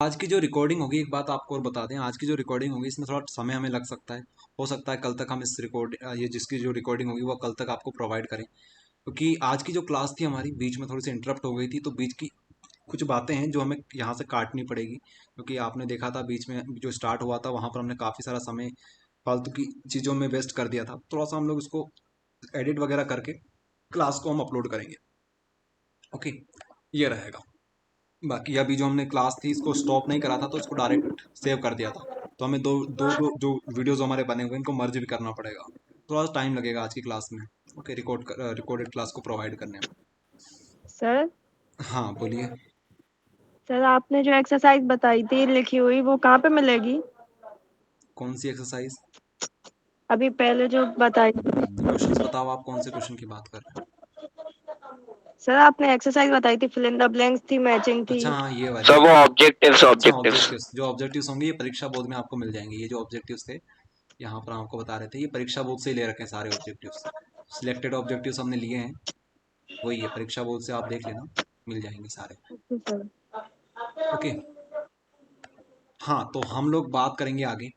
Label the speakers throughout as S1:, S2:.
S1: आज की जो रिकॉर्डिंग होगी, एक बात आपको और बता दें, आज की जो रिकॉर्डिंग होगी इसमें थोड़ा समय हमें लग सकता है। हो सकता है कल तक हम इस ये जिसकी जो रिकॉर्डिंग होगी वो कल तक आपको प्रोवाइड करें, क्योंकि आज की जो क्लास थी हमारी बीच में थोड़ी सी इंटरप्ट हो गई थी, तो बीच की कुछ बातें हैं जो हमें यहाँ से काटनी पड़ेगी, क्योंकि आपने देखा था बीच में जो स्टार्ट हुआ था वहाँ पर हमने काफ़ी सारा समय फालतू की चीज़ों में वेस्ट कर दिया था। थोड़ा सा हम लोग इसको एडिट वगैरह करके क्लास को हम अपलोड करेंगे। ओके, ये रहेगा। बाकी अभी जो हमने क्लास थी इसको स्टॉप नहीं करा था, तो इसको डायरेक्ट सेव कर दिया था। तो हमें दो दो दो जो वीडियोस हमारे बने हुए हैं इनको मर्ज भी करना पड़ेगा। थोड़ा सा टाइम लगेगा आज की क्लास में। ओके, रिकॉर्डेड क्लास को प्रोवाइड करने में।
S2: सर
S1: हाँ बोलिए।
S2: सर आपने जो एक्सरसाइज बताई थी लिखी हुई वो कहाँ पे मिलेगी?
S1: कौन सी एक्सरसाइज?
S2: अभी पहले जो बताई थी।
S1: क्वेश्चंस बताओ, आप कौन से क्वेश्चन की बात कर रहे हैं?
S2: सर आपने एक्सरसाइज बताई थी, फिल इन द ब्लैंक्स थी, मैचिंग थी।
S1: अच्छा हाँ, ये वाली।
S3: सब वो ऑब्जेक्टिव्स
S1: अच्छा,
S3: ऑब्जेक्टिव्स
S1: ऑब्जेक्टिव्स, जो ऑब्जेक्टिव्स होंगे ये परीक्षा बोर्ड में आपको मिल जाएंगे। ये जो ऑब्जेक्टिव्स थे यहाँ पर आपको बता रहे थे, ये परीक्षा बोर्ड से ही ले रखे हैं सारे ऑब्जेक्टिव्स। सिलेक्टेड ऑब्जेक्टिव्स हमने लिए हैं, वही है, परीक्षा बोर्ड से आप देख लेना, मिल जाएंगे सारे।
S2: Okay sir.
S1: ओके, हाँ तो हम लोग बात करेंगे आगे।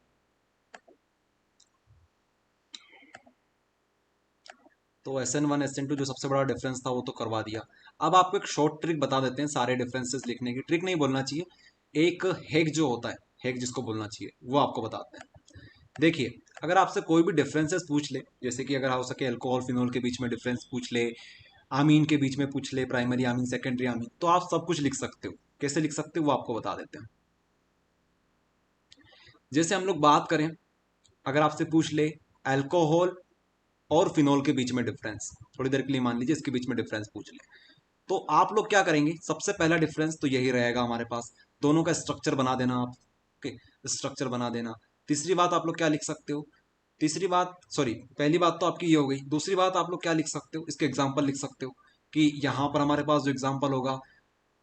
S1: तो SN1 SN2 जो सबसे बड़ा डिफरेंस था वो तो करवा दिया। अब आपको एक शॉर्ट ट्रिक बता देते हैं सारे डिफरेंसेस लिखने की। ट्रिक नहीं बोलना चाहिए, एक हैक जो होता है, हैक जिसको बोलना चाहिए, वो आपको बताते हैं। देखिए, अगर आपसे कोई भी डिफरेंसेस पूछ ले, जैसे कि अगर हो सके अल्कोहल फिनोल के बीच में डिफरेंस पूछ ले, आमीन के बीच में पूछ ले, प्राइमरी आमीन सेकेंडरी आमीन, तो आप सब कुछ लिख सकते हो। कैसे लिख सकते हो वो आपको बता देते हैं। जैसे हम लोग बात करें, अगर आपसे पूछ ले अल्कोहल और फिनोल के बीच में डिफरेंस, थोड़ी देर के लिए मान लीजिए इसके बीच में डिफरेंस पूछ ले, तो आप लोग क्या करेंगे? सबसे पहला डिफरेंस तो यही रहेगा हमारे पास, दोनों का स्ट्रक्चर बना देना आप। ओके, स्ट्रक्चर बना देना। तीसरी बात आप लोग क्या लिख सकते हो? तीसरी बात, सॉरी, पहली बात तो आपकी ये हो गई। दूसरी बात आप लोग क्या लिख सकते हो? इसके एग्जाम्पल लिख सकते हो कि यहाँ पर हमारे पास जो एग्जाम्पल होगा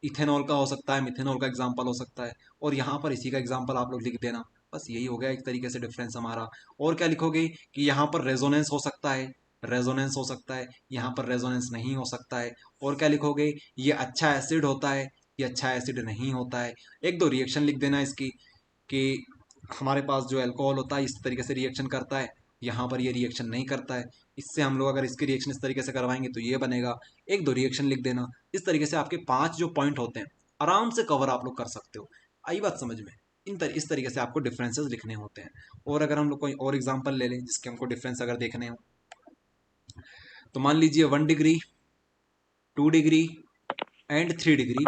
S1: इथेनॉल का हो सकता है, मिथेनॉल का एग्जाम्पल हो सकता है, और यहाँ पर इसी का एग्जाम्पल आप लोग लिख देना। बस यही हो गया एक तरीके से डिफरेंस हमारा। और क्या लिखोगे कि यहाँ पर रेजोनेंस हो सकता है, रेजोनेंस हो सकता है, यहाँ पर रेजोनेंस नहीं हो सकता है। और क्या लिखोगे? ये अच्छा एसिड होता है, ये अच्छा एसिड नहीं होता है। एक दो रिएक्शन लिख देना इसकी, कि हमारे पास जो अल्कोहल होता है इस तरीके से रिएक्शन करता है, यहाँ पर ये रिएक्शन नहीं करता है। इससे हम लोग अगर इसकी रिएक्शन इस तरीके से करवाएंगे तो ये बनेगा। एक दो रिएक्शन लिख देना। इस तरीके से आपके 5 जो पॉइंट होते हैं आराम से कवर आप लोग कर सकते हो। आई बात समझ में? इस तरीके से आपको डिफरेंसेस लिखने होते हैं। और अगर हम लोग कोई और एग्जांपल ले लें जिसके हमको डिफरेंस अगर देखने हो, तो मान लीजिए 1 डिग्री, 2 डिग्री एंड 3 डिग्री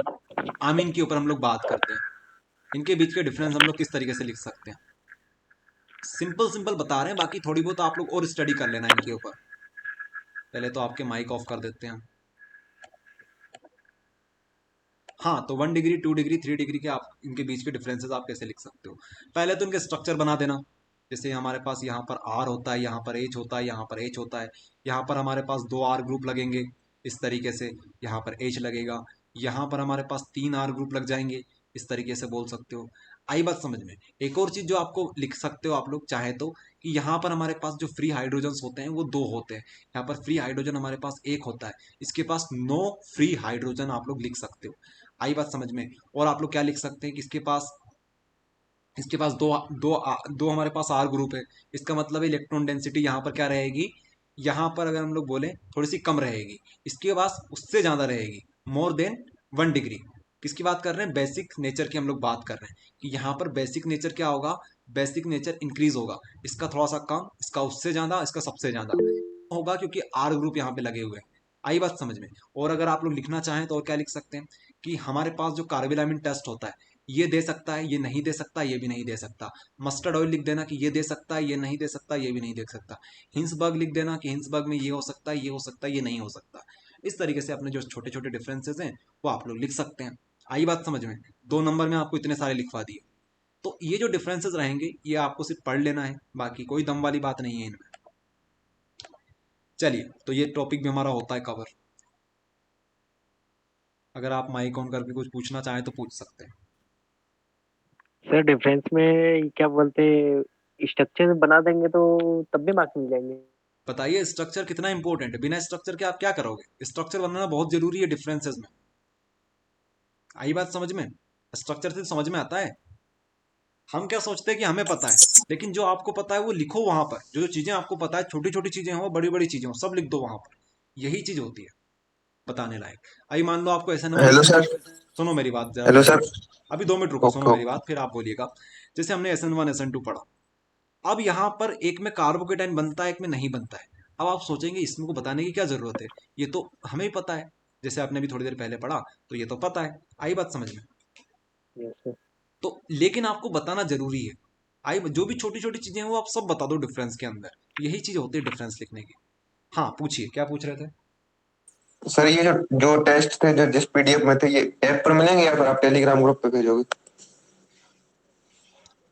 S1: आमीन के ऊपर हम लोग बात करते हैं। इनके बीच के डिफरेंस हम लोग किस तरीके से लिख सकते हैं? सिंपल सिंपल बता रहे हैं, बाकी थोड़ी बहुत आप लोग और स्टडी कर लेना इनके ऊपर। पहले तो आपके माइक ऑफ कर देते हैं। हाँ, तो 1 डिग्री, 2 डिग्री, 3 डिग्री के आप इनके बीच के डिफरेंसेस आप कैसे लिख सकते हो? पहले तो इनके स्ट्रक्चर बना देना। जैसे हमारे पास यहाँ पर आर होता है, यहाँ पर एच होता है, यहाँ पर एच होता है। यहाँ पर हमारे पास 2 आर ग्रुप लगेंगे इस तरीके से, यहाँ पर एच लगेगा। यहाँ पर हमारे पास 3 आर ग्रुप लग जाएंगे, इस तरीके से बोल सकते हो। आई बात समझ में? एक और चीज जो आपको लिख सकते हो आप लोग चाहे तो, कि यहाँ पर हमारे पास जो फ्री हाइड्रोजन्स होते हैं वो 2 होते हैं। यहाँ पर फ्री हाइड्रोजन हमारे पास 1 होता है, इसके पास नो फ्री हाइड्रोजन आप लोग लिख सकते हो। आई बात समझ में? और आप लोग क्या लिख सकते हैं कि इसके पास दो हमारे पास आर ग्रुप है। इसका मतलब इलेक्ट्रॉन डेंसिटी यहाँ पर क्या रहेगी? यहाँ पर अगर हम लोग बोले थोड़ी सी कम रहेगी, इसके पास उससे ज्यादा रहेगी, मोर देन 1 डिग्री। किसकी बात कर रहे हैं? बेसिक नेचर की हम लोग बात कर रहे हैं कि यहाँ पर बेसिक नेचर क्या होगा? बेसिक नेचर इंक्रीज होगा, इसका थोड़ा सा कम, इसका उससे ज्यादा, इसका सबसे ज्यादा होगा, क्योंकि आर ग्रुप यहाँ पे लगे हुए हैं। आई बात समझ में? और अगर आप लोग लिखना चाहें तो और क्या लिख सकते हैं कि हमारे पास जो कार्बोलामिन टेस्ट होता है ये दे सकता है, ये नहीं दे सकता, ये भी नहीं दे सकता। मस्टर्ड ऑयल लिख देना कि ये दे सकता है, ये नहीं दे सकता, ये भी नहीं दे सकता। हिंसबर्ग लिख देना कि हिंसबर्ग में ये हो सकता है, ये हो सकता है, ये नहीं हो सकता। इस तरीके से अपने जो छोटे छोटे डिफरेंसेस हैं वो आप लोग लिख सकते हैं। आई बात समझ में? 2 नंबर में आपको इतने सारे लिखवा दिए। तो ये जो डिफरेंसेस रहेंगे ये आपको सिर्फ पढ़ लेना है, बाकी कोई दम वाली बात नहीं है इनमें। चलिए, तो ये टॉपिक भी हमारा होता है कवर। अगर आप माइक ऑन करके कुछ पूछना चाहें तो पूछ सकते हैं।
S3: सर डिफरेंस में क्या बोलते स्ट्रक्चर बना देंगे तो तब भी मार्क्स मिल जाएंगे।
S1: बताइए, स्ट्रक्चर कितना इंपॉर्टेंट है? बिना स्ट्रक्चर के आप क्या करोगे? स्ट्रक्चर बनाना बहुत जरूरी है डिफरेंसेस में। आई बात समझ में? स्ट्रक्चर से समझ में आता है। हम क्या सोचते हैं कि हमें पता है, लेकिन जो आपको पता है वो लिखो वहां पर। जो जो चीजें आपको पता है, छोटी छोटी चीजें हो बड़ी बड़ी चीजें हो, सब लिख दो वहां पर। यही चीज होती है बताने लायक। अभी मान लो आपको SN1
S4: हेलो सर।
S1: SN2, सुनो मेरी बात जरा,
S4: हेलो
S1: 2 मिनट
S4: सर।
S1: रुको। अभी 2 मिनट रुको, सुनो
S4: ओके
S1: मेरी
S4: ओके।
S1: बात, फिर आप बोलिएगा। जैसे हमने SN1 SN2 पढ़ा, अब यहाँ पर एक में कार्बोकेटाइन बनता है, एक में नहीं बनता है। अब आप सोचेंगे इसमें को बताने की क्या जरूरत है, ये तो हमें ही पता है। जैसे आपने भी थोड़ी देर पहले पढ़ा, तो ये तो पता है। आई बात समझ में?
S3: Yes sir.
S1: तो लेकिन आपको बताना जरूरी है। आई जो भी छोटी छोटी चीजें हैं वो आप सब बता दो डिफरेंस के अंदर। यही चीज होती है डिफरेंस लिखने की। हाँ पूछिए, क्या पूछ रहे थे?
S4: सर ये जो जो टेस्ट थे जो जिस पीडीएफ में थे ये ऐप पर मिलेंगे या फिर आप टेलीग्राम ग्रुप पे भेजोगे?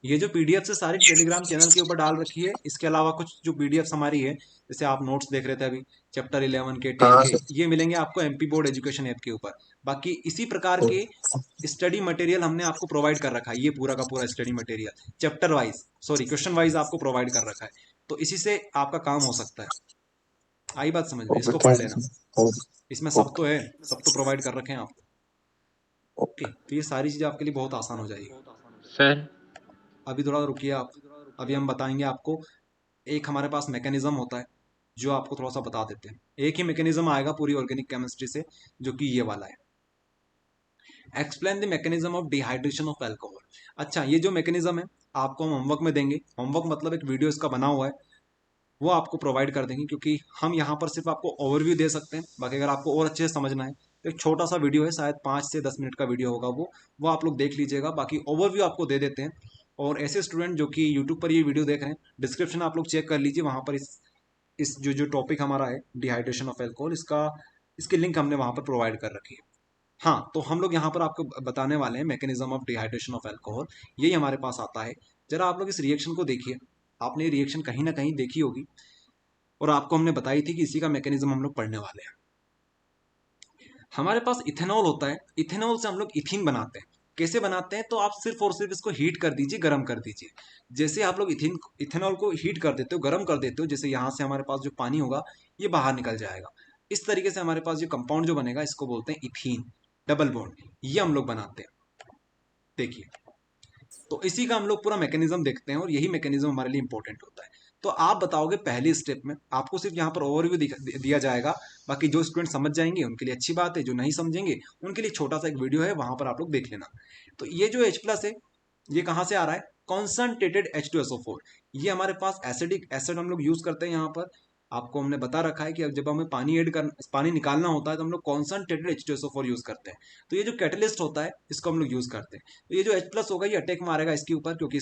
S1: ये जो पीडीएफ से सारी टेलीग्राम चैनल के ऊपर डाल रखी है, इसके अलावा कुछ जो पीडीएफ हमारी है, जैसे आप नोट्स देख रहे थे अभी, चैप्टर 11 के, 10
S4: हाँ
S1: के,
S4: सर।
S1: ये मिलेंगे आपको MP बोर्ड एजुकेशन ऐप के ऊपर। बाकी इसी प्रकार के स्टडी मटेरियल हमने आपको प्रोवाइड कर रखा है, ये पूरा का पूरा study material chapter wise, sorry question wise आपको प्रोवाइड कर रखा है। तो इसी से आपका काम हो सकता है। आई बात समझ में?
S4: ओके
S1: इसको पढ़
S4: थैंक
S1: लेना,
S4: यू थैंक
S1: इसमें
S4: यू।
S1: सब
S4: ओके
S1: तो है, सब तो प्रोवाइड कर रखे हैं आपको।
S4: ओके।
S1: ओके, तो ये सारी चीज़ें आपके लिए बहुत आसान हो जाएगी।
S5: सर
S1: अभी थोड़ा रुकिए आप, अभी हम बताएंगे आपको। एक हमारे पास मैकेनिज्म होता है जो आपको थोड़ा सा बता देते हैं। एक ही मैकेनिज्म आएगा पूरी ऑर्गेनिक केमिस्ट्री से, जो कि ये वाला है, explain the mechanism of dehydration of alcohol. अच्छा, ये जो मैकेनिज्म है आपको हम होमवर्क में देंगे। होमवर्क मतलब एक वीडियो इसका बना हुआ है, वो आपको प्रोवाइड कर देंगे, क्योंकि हम यहाँ पर सिर्फ आपको ओवरव्यू दे सकते हैं। बाकी अगर आपको और अच्छे से समझना है तो एक छोटा सा वीडियो है, शायद 5 से 10 मिनट का वीडियो होगा वो आप लोग देख लीजिएगा। बाकी ओवरव्यू आपको दे देते हैं। और ऐसे स्टूडेंट जो कि यूट्यूब पर ये वीडियो देख रहे हैं, डिस्क्रिप्शन आप लोग चेक कर लीजिए, वहाँ पर इस जो जो टॉपिक हमारा है डिहाइड्रेशन ऑफ एल्कोहल, इसकी लिंक हमने वहाँ पर प्रोवाइड कर रखी है। हाँ, तो हम लोग यहाँ पर आपको बताने वाले हैं mechanism of dehydration of alcohol. यही हमारे पास आता है। जरा आप लोग इस रिएक्शन को देखिए। आपने ये रिएक्शन कहीं ना कहीं देखी होगी, और आपको हमने बताई थी कि इसी का मैकेनिज्म हम लोग पढ़ने वाले हैं। हमारे पास इथेनॉल होता है, इथेनॉल से हम लोग इथिन बनाते हैं। कैसे बनाते हैं? तो आप सिर्फ और सिर्फ इसको हीट कर दीजिए, गर्म कर दीजिए। जैसे आप लोग इथेनॉल को हीट कर देते हो, गर्म कर देते हो, जैसे यहाँ से हमारे पास जो पानी होगा ये बाहर निकल जाएगा। इस तरीके से हमारे पास जो कंपाउंड जो बनेगा इसको बोलते हैं इथीन, डबल बॉन्ड, ये हम लोग बनाते हैं। देखिए, तो इसी का हम लोग पूरा मैकेनिज्म देखते हैं, और यही मैकेनिज्म हमारे लिए इंपॉर्टेंट होता है। तो आप बताओगे पहली स्टेप में, आपको सिर्फ यहाँ पर ओवरव्यू दिया जाएगा। बाकी जो स्टूडेंट समझ जाएंगे उनके लिए अच्छी बात है, जो नहीं समझेंगे उनके लिए छोटा सा एक वीडियो है, वहां पर आप लोग देख लेना। तो ये जो H+ है, ये कहाँ से आ रहा है? Concentrated H2SO4। ये हमारे पास एसिडिक एसिड हम लोग यूज करते हैं यहाँ पर। आपको हमने बता रखा है कि जब हमें पानी निकालना होता है तो हम लोग कॉन्सनट्रेटेड H2SO4 यूज करते हैं। तो ये जो कैटलिस्ट होता है इसको हम लोग यूज करते हैं। तो ये जो H+ होगा ये अटैक मारेगा इसके ऊपर, क्योंकि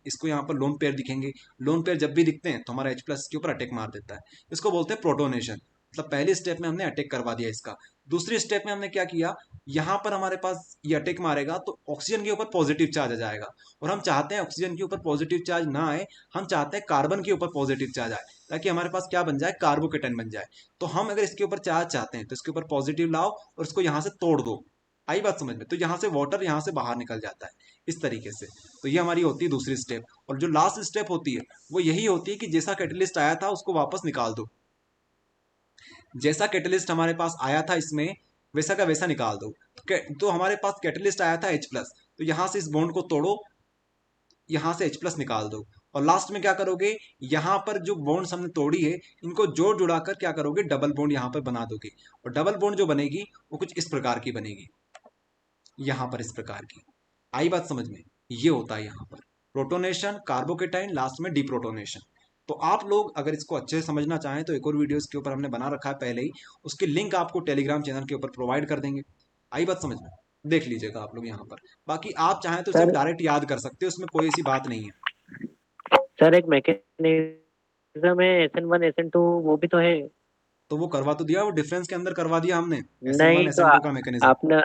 S1: इसको यहाँ पर लोन पेयर दिखेंगे। लोन पेयर जब भी दिखते हैं तो हमारा H+ के ऊपर अटैक मार देता है। इसको बोलते हैं प्रोटोनेशन। मतलब पहली स्टेप में हमने अटैक करवा दिया इसका। दूसरी स्टेप में हमने क्या किया, यहाँ पर हमारे पास ये अटैक मारेगा तो ऑक्सीजन के ऊपर पॉजिटिव चार्ज आ जाएगा। और हम चाहते हैं ऑक्सीजन के ऊपर पॉजिटिव चार्ज ना आए, हम चाहते हैं कार्बन के ऊपर पॉजिटिव चार्ज आए, ताकि हमारे पास क्या बन जाए, कार्बोकेटाइन बन जाए। तो हम अगर इसके ऊपर चार्ज चाहते हैं तो इसके ऊपर पॉजिटिव लाओ और इसको यहाँ से तोड़ दो। आई बात समझ में? तो यहाँ से वाटर यहाँ से बाहर निकल जाता है इस तरीके से। तो ये हमारी होती है दूसरी स्टेप। और जो लास्ट स्टेप होती है वो यही होती है कि जैसा कैटलिस्ट आया था उसको वापस निकाल दो। जैसा कैटलिस्ट हमारे पास आया था इसमें, वैसा का वैसा निकाल दो। तो हमारे पास कैटलिस्ट आया था H+, तो यहां से इस बॉन्ड को तोड़ो, यहां से H+ निकाल दो। और लास्ट में क्या करोगे, यहां पर जो बॉन्ड्स हमने तोड़ी है इनको जोड़ जुड़ाकर क्या करोगे, डबल बॉन्ड यहां पर बना दोगे। और डबल बॉन्ड जो बनेगी वो कुछ इस प्रकार की बनेगी, यहां पर इस प्रकार की। आई बात समझ में? ये होता है यहाँ पर प्रोटोनेशन, कार्बोकेटाइन, लास्ट में डिप्रोटोनेशन। तो आप लोग अगर इसको अच्छे से समझना चाहें तो एक और वीडियो इसके ऊपर हमने बना रखा है पहले ही, उसकी लिंक आपको टेलीग्राम चैनल के ऊपर प्रोवाइड कर देंगे। आई बात समझ में? देख लीजिएगा आप लोग यहाँ पर। बाकी आप चाहें तो सिर्फ
S3: सर
S1: डायरेक्ट याद कर सकते हो, उसमें कोई ऐसी बात नहीं है।
S3: सर एक मैकेनिज्म है SN1 SN2 वो भी तो है।
S1: तो वो करवा तो दिया, वो डिफरेंस के अंदर करवा दिया हमने, SN1
S3: नहीं तो
S1: SN2 का मैकेनिज्म।
S3: आपने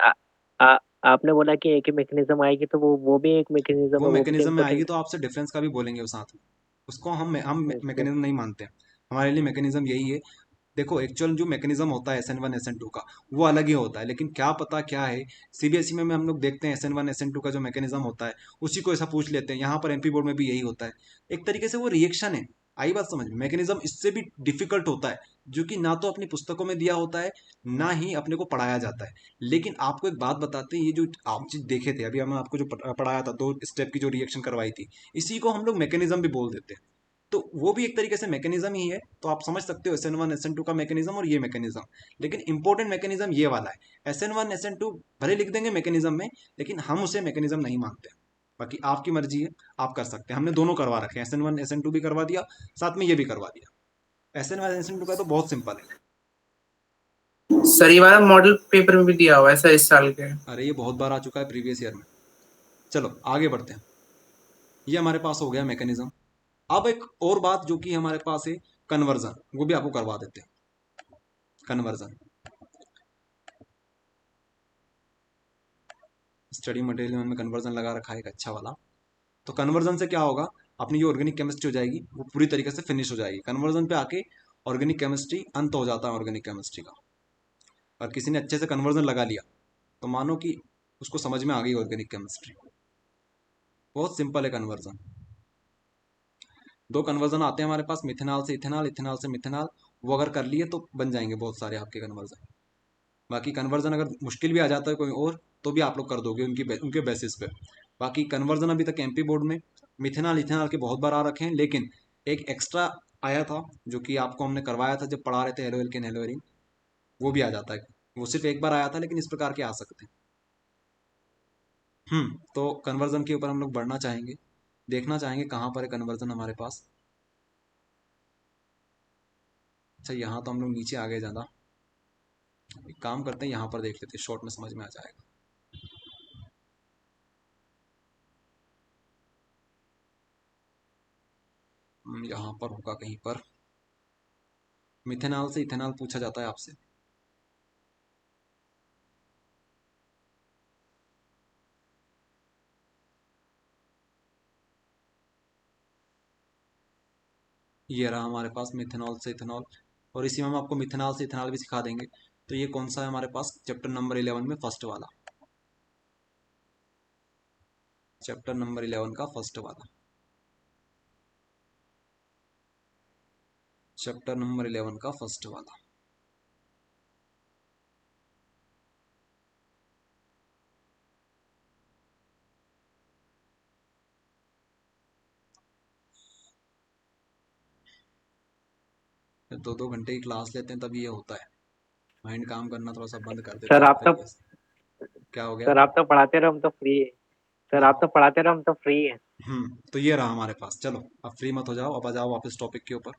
S3: आपने बोला कि एक ही मैकेनिज्म आएगी तो वो भी एक मैकेनिज्म
S1: वो
S3: है, वो भी तो
S1: मैकेनिज्म में आएगी
S3: इम्पोर्टेंट
S1: तो आपसे डिफरेंस का भी बोलेंगे वो साथ में। उसको हम
S3: है। अच्छा।
S1: मैकेनिज्म नहीं मानते हैं। हमारे लिए मैकेनिज्म यही है। देखो, एक्चुअल जो मैकेनिज्म होता है SN1 SN2 का, वो अलग ही होता है, लेकिन क्या पता क्या है, CBSE में हम लोग देखते हैं SN1 SN2 का जो मैकेनिज्म होता है उसी को ऐसा पूछ लेते हैं। यहाँ पर MP बोर्ड में भी यही होता है। एक तरीके से वो रिएक्शन है, आई बात समझ में? मैकेनिज्म इससे भी डिफिकल्ट होता है, जो कि ना तो अपनी पुस्तकों में दिया होता है, ना ही अपने को पढ़ाया जाता है। लेकिन आपको एक बात बताते हैं, ये जो आप चीज देखे थे अभी, हमने आपको जो पढ़ाया था 2 स्टेप की जो रिएक्शन करवाई थी, इसी को हम लोग मैकेनिज्म भी बोल देते हैं। तो वो भी एक तरीके से मैकेनिज्म ही है। तो आप समझ सकते हो SN1 SN2 का मैकेनिज्म और ये मैकेनिज्म। लेकिन इंपॉर्टेंट मैकेनिज्म ये वाला है। SN1 SN2 भले लिख देंगे मैकेनिज्म में, लेकिन हम उसे मैकेनिज्म नहीं मानते। बाकी आपकी मर्जी है, आप कर सकते हैं। हमने दोनों करवा रखे हैं, SN1 SN2 भी करवा दिया, साथ में ये भी करवा दिया। SN1 SN2 का तो बहुत सिंपल है।
S5: सर ये वाला मॉडल पेपर में भी दिया हुआ है सर इस साल के।
S1: अरे ये बहुत बार आ चुका है प्रीवियस ईयर में। चलो आगे बढ़ते हैं। ये हमारे पास हो गया मैकेनिज्म। अब एक और बात जो कि हमारे पास है, कन्वर्जन, वो भी आपको करवा देते हैं। कन्वर्जन स्टडी मटेरियल में कन्वर्जन लगा रखा है एक अच्छा वाला। तो कन्वर्जन से क्या होगा, अपनी जो ऑर्गेनिक केमिस्ट्री हो जाएगी वो पूरी तरीके से फिनिश हो जाएगी। कन्वर्जन पे आके ऑर्गेनिक केमिस्ट्री अंत हो जाता है ऑर्गेनिक केमिस्ट्री का। और किसी ने अच्छे से कन्वर्जन लगा लिया तो मानो कि उसको समझ में आ गई ऑर्गेनिक केमिस्ट्री। बहुत सिंपल है कन्वर्जन। 2 कन्वर्जन आते हैं हमारे पास, मिथेनॉल से इथेनॉल, इथेनॉल से मिथेनॉल। वो अगर कर लिए तो बन जाएंगे बहुत सारे आपके कन्वर्जन। बाकी कन्वर्जन अगर मुश्किल भी आ जाता है कोई और, तो भी आप लोग कर दोगे उनके बेसिस पे। बाकी कन्वर्जन अभी तक MP बोर्ड में मिथेनॉल इथेनॉल के बहुत बार आ रखे हैं, लेकिन एक एक्स्ट्रा आया था जो कि आपको हमने करवाया था जब पढ़ा रहे थे हेलो एल्केन हेलो एरीन, वो भी आ जाता है। वो सिर्फ एक बार आया था, लेकिन इस प्रकार के आ सकते हैं। तो कन्वर्जन के ऊपर हम लोग बढ़ना चाहेंगे, देखना चाहेंगे कहाँ पर है कन्वर्जन हमारे पास। अच्छा यहाँ तो हम लोग नीचे आ गए ज़्यादा। एक काम करते हैं, यहाँ पर देख लेते हैं, शॉर्ट में समझ में आ जाएगा। यहाँ पर होगा कहीं पर, मिथेनॉल से इथेनॉल पूछा जाता है आपसे। ये रहा हमारे पास मिथेनॉल से इथेनॉल, और इसी में हम आपको मिथेनॉल से इथेनॉल भी सिखा देंगे। तो ये कौन सा है हमारे पास, चैप्टर नंबर 11 में फर्स्ट वाला, चैप्टर नंबर 11 का फर्स्ट वाला, चैप्टर नंबर 11 का फर्स्ट वाला। दो दो घंटे की क्लास लेते हैं तब ये होता है, माइंड काम करना थोड़ा सा बंद कर देता
S3: सर
S1: है
S3: आप तो
S1: तरीके से। क्या हो गया?
S3: सर आप तो पढ़ाते रहो, हम तो फ्री है। सर आप तो पढ़ाते रहो, हम तो फ्री है।
S1: तो ये रहा हमारे पास। चलो अब फ्री मत हो जाओ, अब आ जाओ वापस टॉपिक के ऊपर।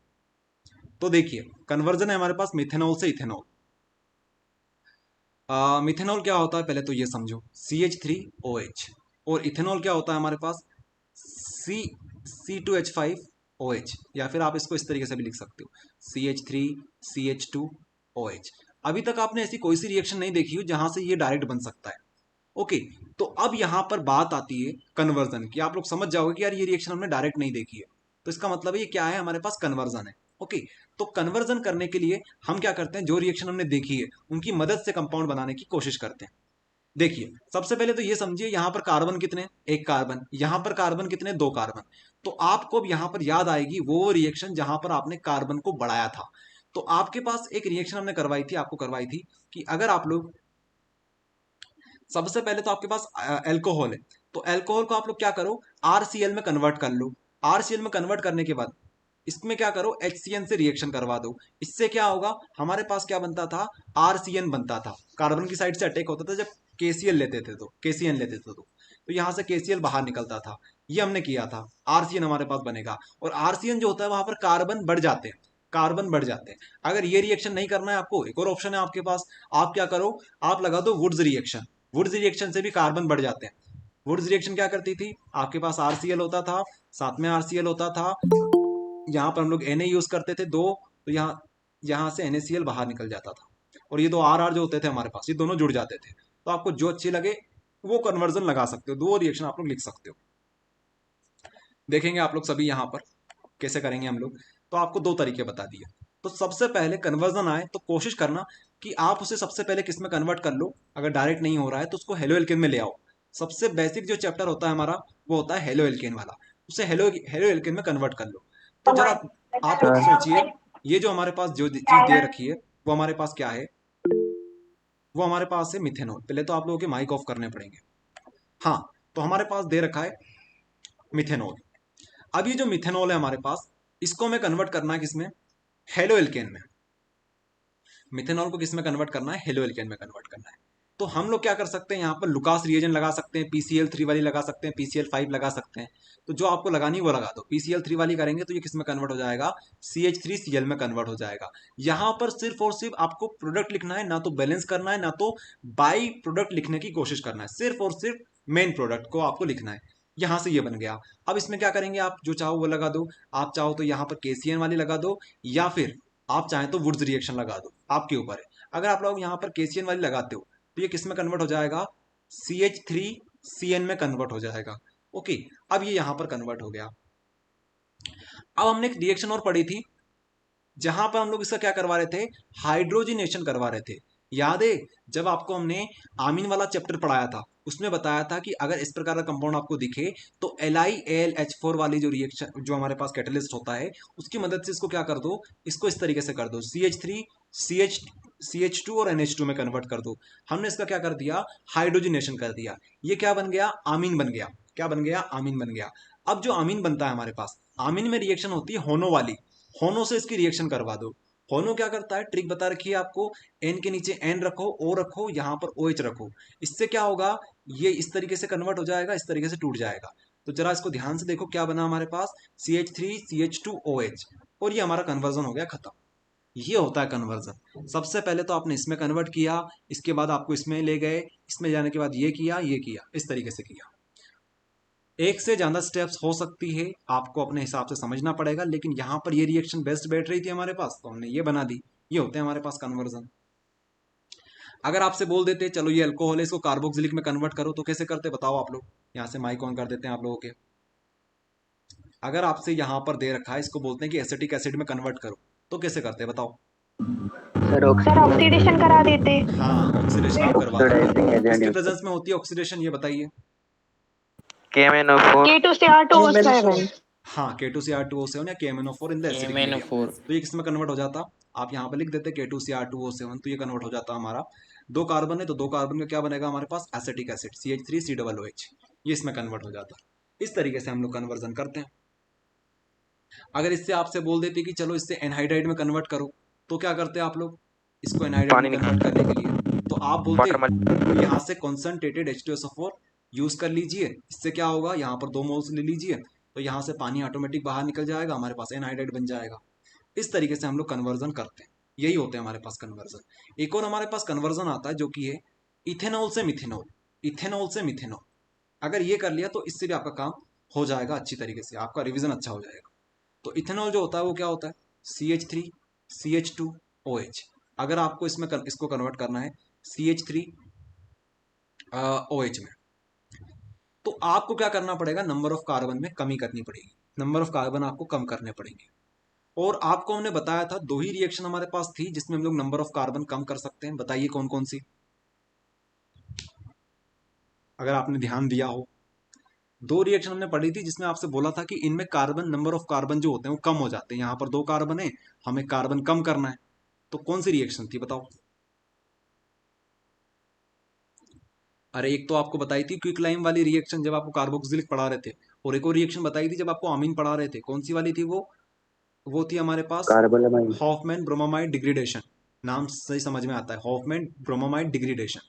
S1: तो देखिए कन्वर्जन है हमारे पास मिथेनॉल से इथेनॉल। मिथेनॉल क्या होता है पहले तो ये समझो, CH3OH। और इथेनॉल क्या होता है हमारे पास, C2H5OH, या फिर आप इसको इस तरीके से भी लिख सकते हो, CH3CH2OH। अभी तक आपने ऐसी कोई सी रिएक्शन नहीं देखी हो जहां से ये डायरेक्ट बन सकता है। ओके, तो अब यहां पर बात आती है कन्वर्जन की। आप लोग समझ जाओगे कि यार ये रिएक्शन हमने डायरेक्ट नहीं देखी है, तो इसका मतलब है ये क्या है, हमारे पास कन्वर्जन है। ओके, तो कन्वर्जन करने के लिए हम क्या करते हैं, जो रिएक्शन हमने देखी है उनकी मदद से कंपाउंड बनाने की कोशिश करते हैं। देखिए सबसे पहले तो ये समझिए, यहां पर कार्बन कितने, एक कार्बन, यहां पर कार्बन कितने, 2 कार्बन। तो आपको अब यहां पर याद आएगी वो रिएक्शन जहां पर आपने कार्बन को बढ़ाया था। तो आपके पास एक रिएक्शन हमने करवाई थी, आपको करवाई थी कि अगर आप लोग, सबसे पहले तो आपके पास एल्कोहल है, तो एल्कोहल को आप लोग क्या करो, RCl में कन्वर्ट कर लो। RCl में कन्वर्ट करने के बाद इसमें क्या करो, HCN से रिएक्शन करवा दो। इससे क्या होगा, हमारे पास क्या बनता था, RCN बनता था। कार्बन की साइड से अटैक होता था जब KCl लेते थे, तो KCN लेते थे तो यहाँ से KCl बाहर निकलता था। ये हमने किया था, RCN हमारे पास बनेगा। और RCN जो होता है वहां पर कार्बन बढ़ जाते हैं, कार्बन बढ़ जाते हैं। अगर ये रिएक्शन नहीं करना है आपको, एक और ऑप्शन है आपके पास, आप क्या करो, आप लगा दो वुड्स रिएक्शन। वुड्स रिएक्शन से भी कार्बन बढ़ जाते हैं। वुड्स रिएक्शन क्या करती थी, आपके पास RCl होता था, साथ में RCl होता था, यहाँ पर हम लोग Na यूज करते थे 2, तो यहाँ यहाँ से NaCl बाहर निकल जाता था, और ये 2 R जो होते थे हमारे पास, ये दोनों जुड़ जाते थे। तो आपको जो अच्छी लगे वो कन्वर्जन लगा सकते हो, 2 रिएक्शन आप लोग लिख सकते हो। देखेंगे आप लोग सभी यहाँ पर कैसे करेंगे हम लोग। तो आपको 2 तरीके बता दिए। तो सबसे पहले कन्वर्जन आए तो कोशिश करना कि आप उसे सबसे पहले किस में कन्वर्ट कर लो। अगर डायरेक्ट नहीं हो रहा है तो उसको हेलो एल्केन में ले आओ। सबसे बेसिक जो चैप्टर होता है हमारा वो होता है हेलो एल्केन वाला, उसे हेलो हेलो एल्केन में कन्वर्ट कर लो। तो जरा आप लोग सोचिए, ये जो हमारे पास जो चीज दे रखी है वो हमारे पास क्या है, वो हमारे पास है मिथेनॉल। पहले तो आप लोगों के माइक ऑफ करने पड़ेंगे। हाँ, तो हमारे पास दे रखा है मिथेनॉल। अब ये जो मिथेनॉल है हमारे पास, इसको हमें कन्वर्ट करना है किसमें, हेलो एल्केन में। मिथेनॉल को किस में कन्वर्ट करना है, हेलो एल्केन में कन्वर्ट करना है। तो हम लोग क्या कर सकते हैं, यहाँ पर लुकास रिएजेंट लगा सकते हैं, PCl3 वाली लगा सकते हैं, PCl5 लगा सकते हैं। तो जो आपको लगानी है वो लगा दो। PCl3 वाली करेंगे तो ये किस में कन्वर्ट हो जाएगा, CH3Cl में कन्वर्ट हो जाएगा। यहाँ पर सिर्फ और सिर्फ आपको प्रोडक्ट लिखना है, ना तो बैलेंस करना है, ना तो बाई प्रोडक्ट लिखने की कोशिश करना है। सिर्फ और सिर्फ मेन प्रोडक्ट को आपको लिखना है। यहाँ से ये बन गया। अब इसमें क्या करेंगे, आप जो चाहो वो लगा दो। आप चाहो तो यहाँ पर KCN वाली लगा दो, या फिर आप चाहें तो वुड्स रिएक्शन लगा दो, आपके ऊपर है। अगर आप लोग यहाँ पर KCN वाली लगाते हो तो ये किस में कन्वर्ट हो जाएगा, CH3CN में कन्वर्ट हो जाएगा। ओके, अब ये यहां पर कन्वर्ट हो गया। अब हमने एक रिएक्शन और पढ़ी थी जहां पर हम लोग इसका क्या करवा रहे थे, हाइड्रोजिनेशन करवा रहे थे। याद है जब आपको हमने आमीन वाला चैप्टर पढ़ाया था, उसमें बताया था कि अगर इस प्रकार का कंपाउंड आपको दिखे तो LiAlH4 वाली जो रिएक्शन जो हमारे पास कैटलिस्ट होता है उसकी मदद से इसको क्या कर दो, इसको इस तरीके से कर दो, CH3 CH2 और NH2 में कन्वर्ट कर दो। हमने इसका क्या कर दिया, हाइड्रोजिनेशन कर दिया। ये क्या बन गया, आमीन बन गया। क्या बन गया, आमीन बन गया। अब जो आमीन बनता है हमारे पास, आमीन में रिएक्शन होती है होनो वाली, होनो से इसकी रिएक्शन करवा दो। होनो क्या करता है, ट्रिक बता रखी है आपको, एन के नीचे एन रखो, ओ रखो, यहाँ पर OH रखो। इससे क्या होगा, ये इस तरीके से कन्वर्ट हो जाएगा, इस तरीके से टूट जाएगा। तो जरा इसको ध्यान से देखो, क्या बना हमारे पास, CH3 CH2 OH, और ये हमारा कन्वर्जन हो गया खत्म। ये होता है कन्वर्जन। सबसे पहले तो आपने इसमें कन्वर्ट किया, इसके बाद आपको इसमें ले गए, इसमें जाने के बाद ये किया, ये किया, इस तरीके से किया। एक से ज्यादा स्टेप्स हो सकती है, आपको अपने हिसाब से समझना पड़ेगा, लेकिन यहां पर ये रिएक्शन बेस्ट बैठ रही थी हमारे पास तो हमने ये बना दी। ये होते हैं हमारे पास कन्वर्जन। अगर आपसे बोल देते चलो ये अल्कोहल है, इसको कार्बोक्सिलिक में कन्वर्ट करो, तो कैसे करते बताओ आप लोग। यहाँ से माइक ऑन कर देते हैं आप लोगों के। अगर आपसे यहाँ पर दे रखा है, इसको बोलते हैं कि एसिटिक एसिड में कन्वर्ट करो, तो कैसे करते बताओ।
S3: सर
S2: सर ऑक्सीडेशन करा देते।
S1: हाँ, ऑक्सीडेशन आप करवा देते हैं।
S3: ऑक्सीडाइजिंग
S1: किसके
S3: एजेंट
S1: प्रेजेंस में होती है ऑक्सीडेशन, ये बताइए।
S3: KMnO4
S2: K2CR2O7।
S1: हाँ, K2Cr2O7 या KMnO4 in the acidic medium. तो ये किसमें कन्वर्ट हो जाता, आप यहाँ पे लिख देते K2Cr2O7, तो ये कन्वर्ट हो जाता हमारा। 2 कार्बन है तो 2 कार्बन का क्या बनेगा हमारे पास, एसिटिक एसिड CH3COOH, ये इसमें कन्वर्ट हो जाता। इस तरीके से हम लोग कन्वर्जन करते हैं। अगर इससे आपसे बोल देते कि चलो इससे एनहाइड्राइड में कन्वर्ट करो, तो क्या करते आप लोग, इसको एनहाइड्राइड में कन्वर्ट करने के लिए तो आप बोलते यहाँ से कॉन्सनट्रेटेड H2SO4 यूज कर लीजिए। इससे क्या होगा, यहाँ पर 2 मोल्स ले लीजिए, तो यहाँ से पानी ऑटोमेटिक बाहर निकल जाएगा, हमारे पास एनहाइड्राइड बन जाएगा। इस तरीके से हम लोग कन्वर्जन करते हैं। यही होते हैं हमारे पास कन्वर्जन। एक और हमारे पास कन्वर्जन आता है जो कि है इथेनॉल से मिथेनॉल, इथेनॉल से मिथेनॉल। अगर ये कर लिया तो इससे भी आपका काम हो जाएगा अच्छी तरीके से, आपका रिविजन अच्छा हो जाएगा। तो इथेनॉल जो होता है वो क्या होता है, CH3 CH2 OH। अगर आपको इसमें इसको कन्वर्ट करना है CH3 OH में, तो आपको क्या करना पड़ेगा, नंबर ऑफ कार्बन में कमी करनी पड़ेगी, नंबर ऑफ कार्बन आपको कम करने पड़ेंगे। और आपको हमने बताया था 2 ही रिएक्शन हमारे पास थी जिसमें हम लोग नंबर ऑफ कार्बन कम कर सकते हैं। बताइए कौन कौन सी, अगर आपने ध्यान दिया हो। 2 रिएक्शन हमने पढ़ी थी जिसमें आपसे बोला था कि इनमें कार्बन, नंबर ऑफ कार्बन जो होते हैं वो कम हो जाते हैं। यहाँ पर 2 कार्बन है, हमें कार्बन कम करना है, तो कौन सी रिएक्शन थी बताओ। अरे एक तो आपको बताई थी क्विक लाइम वाली रिएक्शन जब आपको कार्बोक्सिलिक पढ़ा रहे थे, और एक और रिएक्शन बताई थी जब आपको अमीन पढ़ा रहे थे। कौन सी वाली थी वो थी हमारे पास
S3: कार्बोलामाइन।
S1: हॉफमैन ब्रोमोमाइड डिग्रेडेशन, नाम सही समझ में आता है, हॉफमैन ब्रोमोमाइड डिग्रेडेशन।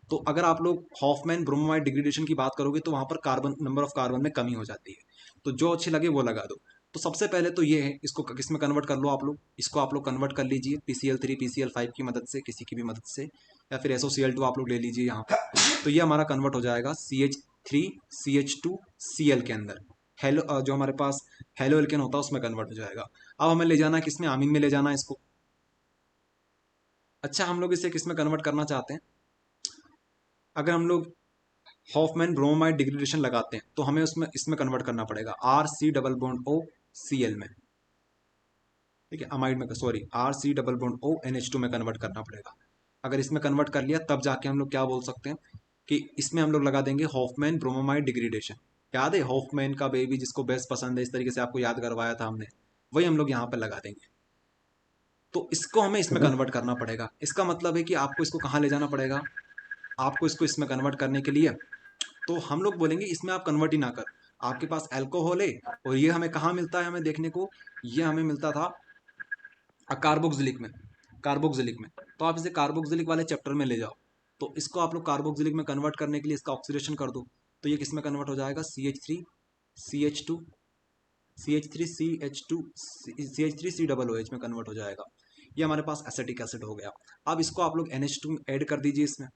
S1: तो अगर आप लोग हॉफमैन ब्रोमोमाइड डिग्रेडेशन की बात करोगे तो वहां पर कार्बन, नंबर ऑफ कार्बन में कमी हो जाती है। तो जो अच्छी लगे वो लगा दो। तो सबसे पहले तो ये है, इसको किसमें कन्वर्ट कर लो आप लोग, इसको आप लोग कन्वर्ट कर लीजिए PCl3 PCl5 की मदद से, किसी की भी मदद से, या फिर SOCl2 आप लोग ले लीजिए यहाँ पर। तो ये हमारा कन्वर्ट हो जाएगा CH3 CH2 Cl के अंदर। हेलो जो हमारे पास हेलो एल्केन होता है उसमें कन्वर्ट हो जाएगा। अब हमें ले जाना है किसमें, आमीन में ले जाना है इसको। अच्छा, हम लोग इसे किसमें कन्वर्ट करना चाहते हैं, अगर हम लोग हॉफमैन ब्रोमोमाइड डिग्रेडेशन लगाते हैं तो हमें उसमें इसमें कन्वर्ट करना पड़ेगा RC+O Cl में, ठीक है, अमाइड में, सॉरी RC+O NH2 में कन्वर्ट करना पड़ेगा। अगर इसमें कन्वर्ट कर लिया तब जाके हम लोग क्या बोल सकते हैं कि इसमें हम लोग लगा देंगे हॉफमैन ब्रोमोमाइड डिग्रेडेशन। याद है हॉफमैन का बेबी जिसको बेस्ट पसंद है, इस तरीके से आपको याद करवाया था हमने, वही हम लोग यहाँ पे लगा देंगे। तो इसको हमें इसमें कन्वर्ट करना पड़ेगा। इसका मतलब है कि आपको इसको कहाँ ले जाना पड़ेगा, आपको इसको इसमें कन्वर्ट करने के लिए तो हम लोग बोलेंगे इसमें आप कन्वर्ट ही ना कर, आपके पास अल्कोहल है और ये हमें कहाँ मिलता है, हमें देखने को ये हमें मिलता था कार्बोक्सिलिक में, कार्बोक्सिलिक में। तो आप इसे कार्बोक्सिलिक वाले चैप्टर में ले जाओ, तो इसको आप लोग कार्बोक्सिलिक में कन्वर्ट करने के लिए इसका ऑक्सीडेशन कर दो, तो ये किस में कन्वर्ट हो जाएगा, CH3 CH2 CH3 CH2 CH3 COOH में कन्वर्ट हो जाएगा। ये हमारे पास एसिटिक एसिड हो गया। अब इसको आप लोग NH2 ऐड कर दीजिए, इसमें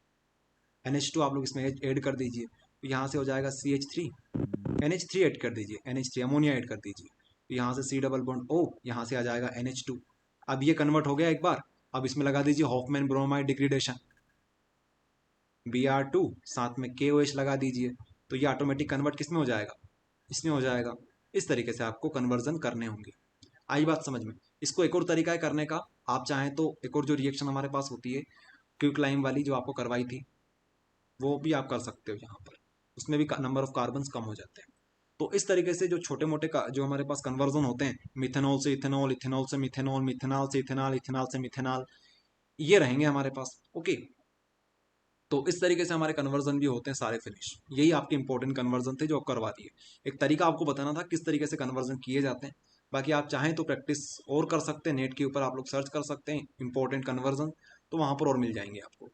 S1: NH2 आप लोग इसमें ऐड कर दीजिए, तो यहाँ से हो जाएगा CH3 NH3 ऐड कर दीजिए, NH3 अमोनिया ऐड कर दीजिए, तो यहाँ से C डबल बॉन्ड O, यहाँ से आ जाएगा NH2। अब ये कन्वर्ट हो गया एक बार, अब इसमें लगा दीजिए हॉफमैन ब्रोमाइड डिग्रेडेशन Br2 साथ में KOH लगा दीजिए, तो ये ऑटोमेटिक कन्वर्ट किस में हो जाएगा, इसमें हो जाएगा। इस तरीके से आपको कन्वर्जन करने होंगे। आई बात समझ में। इसको एक और तरीका है करने का, आप चाहें तो एक और जो रिएक्शन हमारे पास होती है क्विक लाइम वाली जो आपको करवाई थी, वो भी आप कर सकते हो यहाँ पर, उसमें भी नंबर ऑफ कार्बन कम हो जाते हैं। तो इस तरीके से जो छोटे मोटे का जो हमारे पास कन्वर्जन होते हैं, मिथेनॉल से इथेनॉल, इथेनॉल से मिथेनॉल, मिथेनॉल से इथेनॉल, इथेनॉल से मिथेनॉल, ये रहेंगे हमारे पास। ओके, तो इस तरीके से हमारे कन्वर्जन भी होते हैं सारे फिनिश। यही आपके इंपॉर्टेंट कन्वर्जन थे जो आप करवा दिए। एक तरीका आपको बताना था किस तरीके से कन्वर्जन किए जाते हैं। बाकी आप चाहें तो प्रैक्टिस और कर सकते हैं, नेट के ऊपर आप लोग सर्च कर सकते हैं इंपॉर्टेंट कन्वर्जन, तो वहाँ पर और मिल जाएंगे आपको।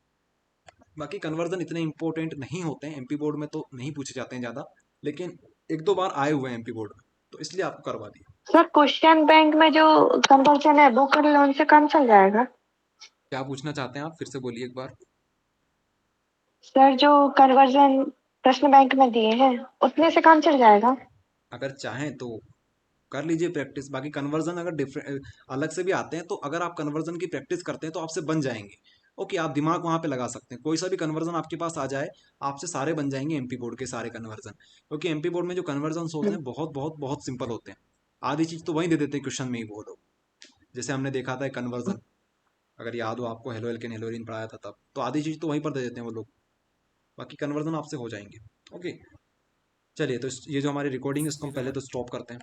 S1: बाकी कन्वर्जन इतने इंपॉर्टेंट नहीं होते हैं, MP बोर्ड में तो नहीं पूछे जाते हैं ज़्यादा, लेकिन एक दो बार आए हुए हैं MP बोर्ड में, तो इसलिए आपको करवा दिया।
S2: सर क्वेश्चन बैंक में जो कन्वर्जन है वो कर लो, उनसे काम चल जाएगा।
S1: क्या पूछना चाहते हैं आप, फिर से बोलिए एक बार।
S2: सर जो कन्वर्जन प्रश्न बैंक में दिए हैं उतने से काम चल जाएगा।
S1: अगर चाहें तो कर लीजिए प्रैक्टिस। बाकी कन्वर्जन अगर डिफरेंट अलग से भी आते हैं, तो अगर आप कन्वर्जन की प्रैक्टिस करते हैं तो आपसे बन जाएंगे। ओके, आप दिमाग वहाँ पे लगा सकते हैं, कोई सा भी कन्वर्जन आपके पास आ जाए आपसे सारे बन जाएंगे MP बोर्ड के सारे कन्वर्जन, क्योंकि MP बोर्ड में जो कन्वर्जन होते हैं बहुत बहुत बहुत सिंपल होते हैं। आधी चीज़ तो वहीं दे देते हैं क्वेश्चन में ही वो लोग। जैसे हमने देखा था कन्वर्जन, अगर याद हो आपको, हेलो एल्केन हेलोरिन पढ़ाया था तब, तो आधी चीज़ तो वहीं पर दे देते हैं वो लोग, बाकी कन्वर्जन आपसे हो जाएंगे। ओके, चलिए, तो ये जो हमारी रिकॉर्डिंग है इसको हम पहले तो स्टॉप करते हैं।